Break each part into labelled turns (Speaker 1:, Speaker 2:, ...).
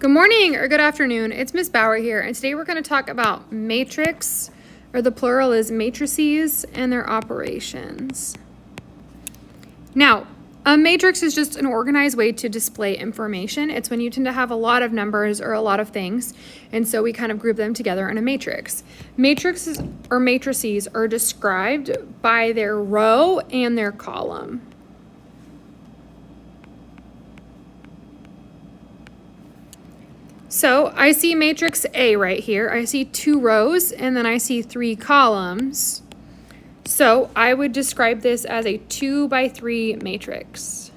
Speaker 1: Good morning or good afternoon. It's Miss Bauer here, and today we're going to talk about matrix, or the plural is matrices, and their operations. Now, a matrix is just an organized way to display information. It's when you tend to have a lot of numbers or a lot of things, and so we kind of group them together in a matrix. Matrices or matrices are described by their row and their column. So I see matrix A right here. I see 2 rows and then I see 3 columns. So I would describe this as a 2 by 3 matrix.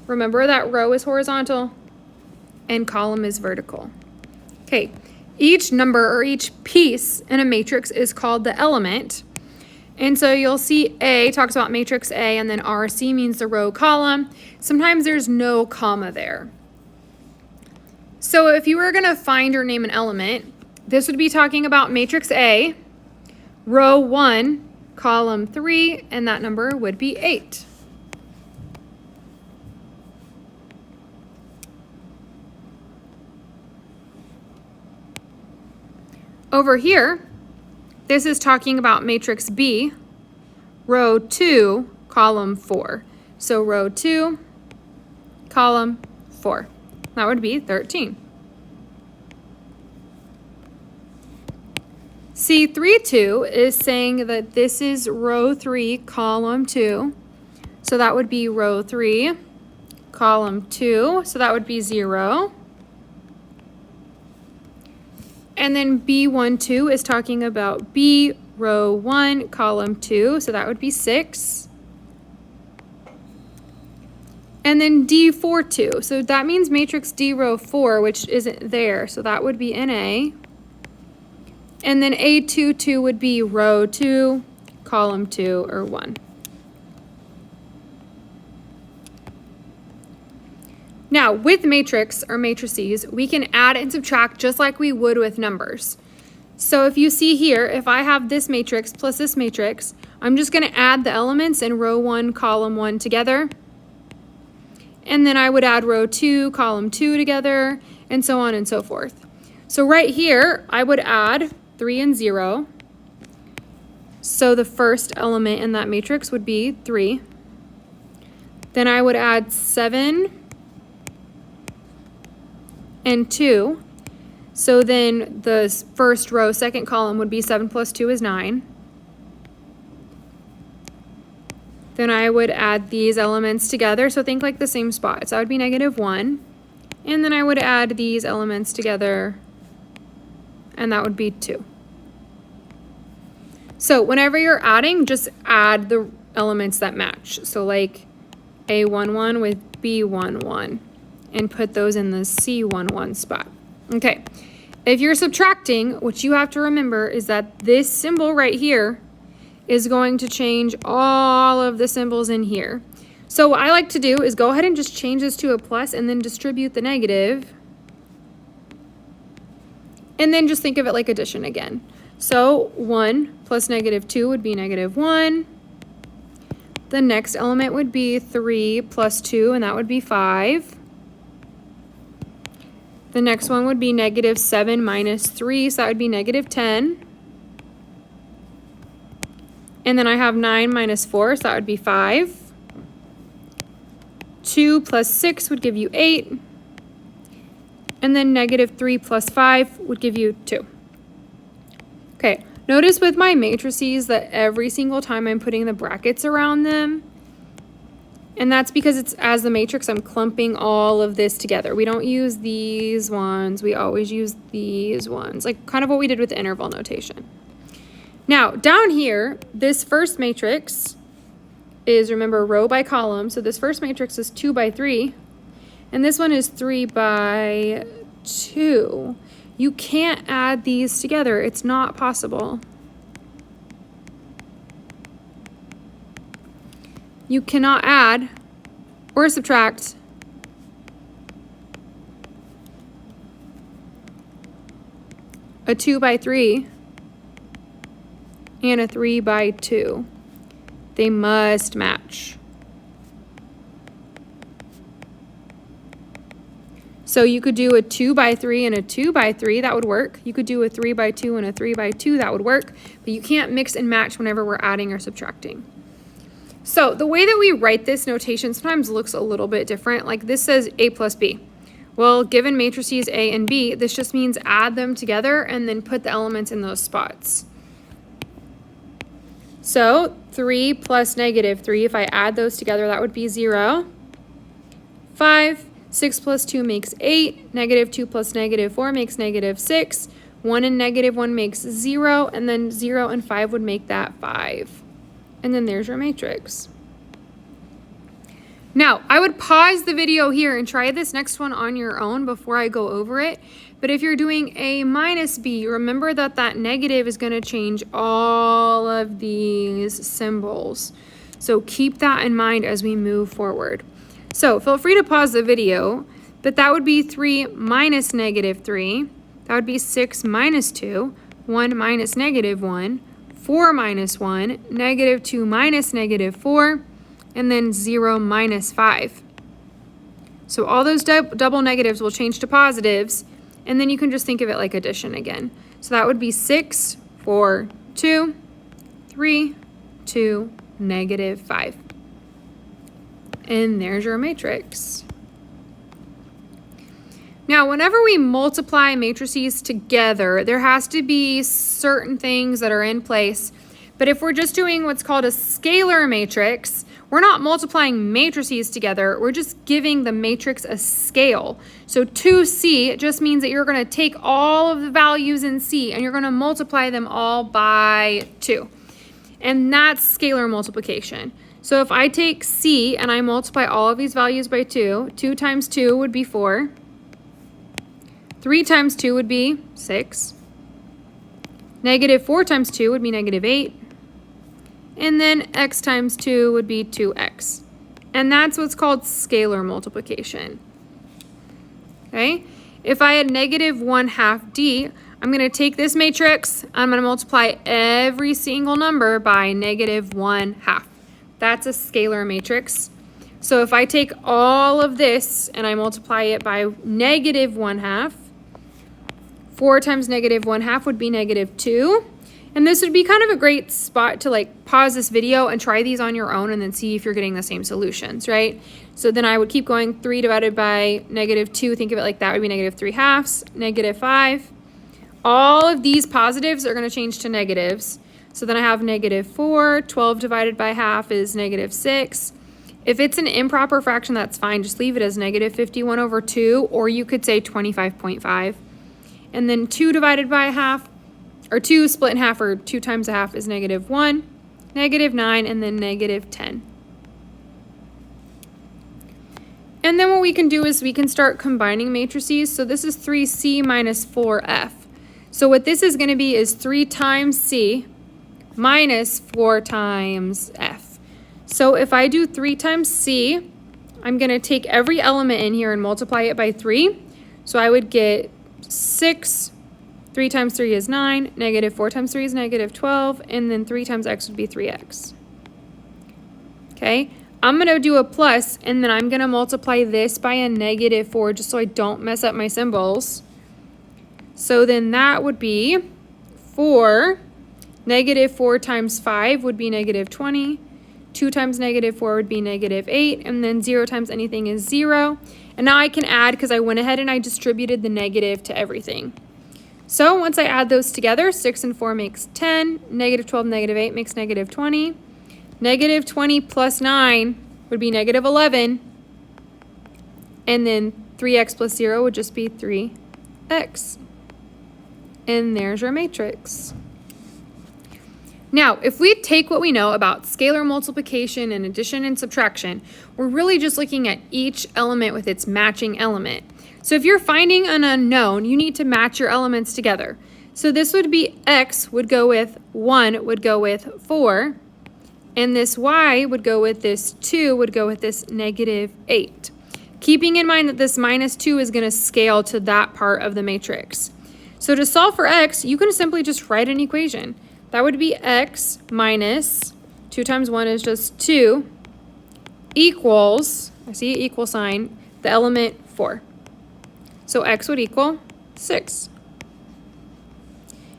Speaker 1: Remember that row is horizontal and column is vertical. Okay, each number or each piece in a matrix is called the element. And so you'll see A talks about matrix A, and then RC means the row column. Sometimes there's no comma there. So if you were going to find or name an element, this would be talking about matrix A, row 1, column 3, and that number would be 8. Over here, this is talking about matrix B, row 2, column 4. So row 2, column 4. That would be 13. C32 is saying that this is row 3, column 2. So that would be row 3, column 2. So that would be 0. And then B12 is talking about B, row 1, column 2, so that would be 6. And then D42, so that means matrix D, row 4, which isn't there, so that would be NA. And then A22 would be row 2, column 2, or 1. Now, with matrix or matrices, we can add and subtract just like we would with numbers. So if you see here, if I have this matrix plus this matrix, I'm just going to add the elements in row 1, column 1 together. And then I would add row 2, column 2 together, and so on and so forth. So right here, I would add 3 and 0. So the first element in that matrix would be 3. Then I would add 7 and 2. So then the first row, second column would be 7 plus 2 is 9. Then I would add these elements together. So think like the same spot. So that would be -1. And then I would add these elements together, and that would be 2. So whenever you're adding, just add the elements that match. So like A11 with B11. And put those in the C11 spot. Okay, if you're subtracting, what you have to remember is that this symbol right here is going to change all of the symbols in here. So what I like to do is go ahead and just change this to a plus and then distribute the negative. And then just think of it like addition again. So 1 plus -2 would be -1. The next element would be 3 plus 2, and that would be 5. The next one would be -7 minus 3, so that would be -10. And then I have 9 minus 4, so that would be 5. 2 plus 6 would give you 8. And then -3 plus 5 would give you 2. Okay, notice with my matrices that every single time I'm putting the brackets around them, and that's because it's as the matrix, I'm clumping all of this together. We don't use these ones. We always use these ones, like kind of what we did with the interval notation. Now, down here, this first matrix is, remember, row by column. So this first matrix is 2 by 3, and this one is 3 by 2. You can't add these together. It's not possible. You cannot add or subtract a 2 by 3 and a 3 by 2. They must match. So you could do a 2 by 3 and a 2 by 3, that would work. You could do a 3 by 2 and a 3 by 2, that would work. But you can't mix and match whenever we're adding or subtracting. So the way that we write this notation sometimes looks a little bit different. Like this says A plus B. Well, given matrices A and B, this just means add them together and then put the elements in those spots. So 3 plus negative 3, if I add those together, that would be 0. 5, 6 plus 2 makes 8, negative 2 plus negative 4 makes negative 6, 1 and negative 1 makes 0, and then 0 and 5 would make that 5. And then there's your matrix. Now, I would pause the video here and try this next one on your own before I go over it. But if you're doing A minus B, remember that that negative is going to change all of these symbols. So keep that in mind as we move forward. So feel free to pause the video, but that would be 3 minus negative 3. That would be 6 minus 2, 1 minus negative 1, 4 minus 1, negative 2 minus negative 4, and then 0 minus 5. So all those double negatives will change to positives, and then you can just think of it like addition again. So that would be 6, 4, 2, 3, 2, negative 5. And there's your matrix. Now, whenever we multiply matrices together, there has to be certain things that are in place. But if we're just doing what's called a scalar matrix, we're not multiplying matrices together, we're just giving the matrix a scale. So 2C just means that you're going to take all of the values in C and you're going to multiply them all by 2. And that's scalar multiplication. So if I take C and I multiply all of these values by 2, 2 times 2 would be 4. 3 times 2 would be 6. Negative 4 times 2 would be negative 8. And then x times 2 would be 2x. And that's what's called scalar multiplication. Okay? If I had negative 1/2 d, I'm going to take this matrix, I'm going to multiply every single number by negative 1/2. That's a scalar matrix. So if I take all of this and I multiply it by negative 1/2, 4 times negative 1/2 would be negative 2. And this would be kind of a great spot to like pause this video and try these on your own and then see if you're getting the same solutions, right? So then I would keep going. 3 divided by negative 2, think of it like that would be negative 3/2, negative 5. All of these positives are going to change to negatives. So then I have negative 4, 12 divided by half is negative 6. If it's an improper fraction, that's fine. Just leave it as negative 51/2, or you could say 25.5. And then 2 divided by half, or 2 split in half, or 2 times a half is negative 1, negative 9, and then negative 10. And then what we can do is we can start combining matrices. So this is 3C minus 4F. So what this is going to be is 3 times C minus 4 times F. So if I do 3 times C, I'm going to take every element in here and multiply it by 3. So I would get 6, 3 times 3 is 9, negative 4 times 3 is negative 12, and then 3 times x would be 3x. Okay, I'm going to do a plus, and then I'm going to multiply this by a negative 4 just so I don't mess up my symbols. So then that would be 4. Negative 4 times 5 would be negative 20. 2 times negative 4 would be negative 8. And then 0 times anything is 0. And now I can add because I went ahead and I distributed the negative to everything. So once I add those together, 6 and 4 makes 10. Negative 12 and negative 8 makes negative 20. Negative 20 plus 9 would be negative 11. And then 3x plus 0 would just be 3x. And there's your matrix. Now, if we take what we know about scalar multiplication and addition and subtraction, we're really just looking at each element with its matching element. So if you're finding an unknown, you need to match your elements together. So this would be x would go with 1 would go with 4, and this y would go with this 2 would go with this negative 8. Keeping in mind that this minus 2 is going to scale to that part of the matrix. So to solve for x, you can simply just write an equation. That would be x minus 2 times 1 is just 2 equals, I see an equal sign, the element 4. So x would equal 6.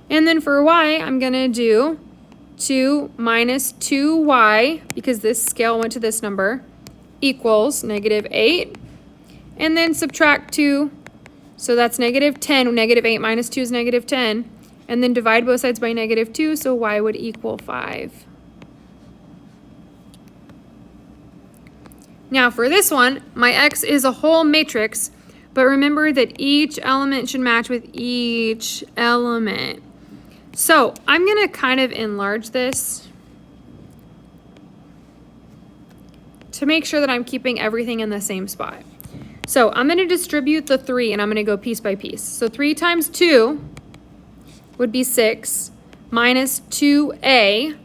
Speaker 1: And then for y, I'm going to do 2 minus 2y, because this scale went to this number, equals negative 8. And then subtract 2, so that's negative 10. Negative 8 minus 2 is negative 10. And then divide both sides by negative 2, so y would equal 5. Now for this one, my x is a whole matrix, but remember that each element should match with each element. So I'm going to kind of enlarge this to make sure that I'm keeping everything in the same spot. So I'm going to distribute the 3 and I'm going to go piece by piece. So 3 times 2 would be 6 minus 2a.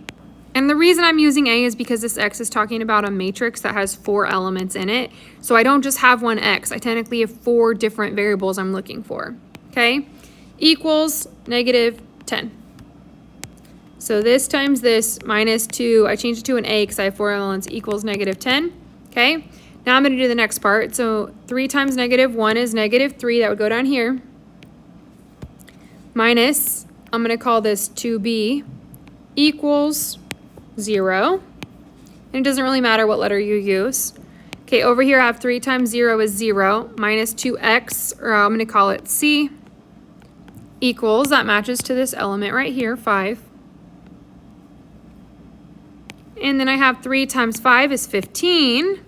Speaker 1: And the reason I'm using a is because this x is talking about a matrix that has 4 elements in it. So I don't just have one x. I technically have 4 different variables I'm looking for. Okay? Equals negative 10. So this times this minus 2, I changed it to an a because I have 4 elements, equals negative 10. Okay? Now I'm going to do the next part. So 3 times negative 1 is negative 3. That would go down here. Minus, I'm going to call this 2b, equals 0. And it doesn't really matter what letter you use. Okay, over here I have 3 times 0 is 0, minus 2x, or I'm going to call it c, equals, that matches to this element right here, 5. And then I have 3 times 5 is 15,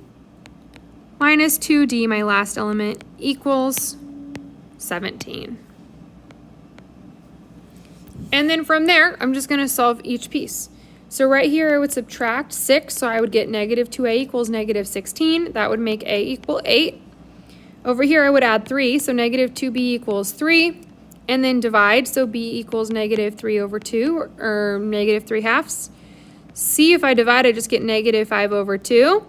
Speaker 1: minus 2d, my last element, equals 17. And then from there, I'm just going to solve each piece. So right here, I would subtract 6, so I would get negative 2a equals negative 16. That would make a equal 8. Over here, I would add 3, so negative 2b equals 3. And then divide, so b equals negative 3 over 2, or negative 3 halves. C, if I divide, I just get negative 5 over 2.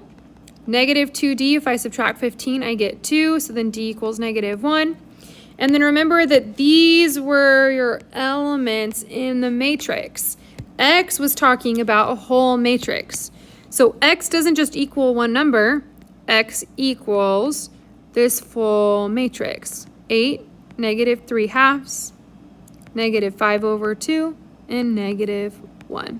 Speaker 1: Negative 2d, if I subtract 15, I get 2, so then d equals negative 1. And then remember that these were your elements in the matrix. X was talking about a whole matrix. So x doesn't just equal one number. X equals this full matrix. 8, negative 3 halves, negative 5 over 2, and negative 1.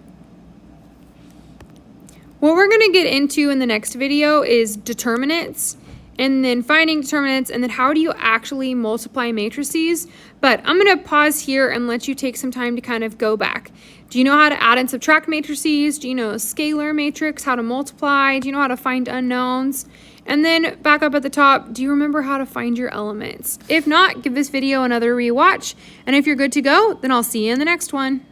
Speaker 1: What we're going to get into in the next video is determinants, and then finding determinants, and then how do you actually multiply matrices. But I'm going to pause here and let you take some time to kind of go back. Do you know how to add and subtract matrices? Do you know a scalar matrix, how to multiply? Do you know how to find unknowns? And then back up at the top, do you remember how to find your elements? If not, give this video another rewatch. And if you're good to go, then I'll see you in the next one.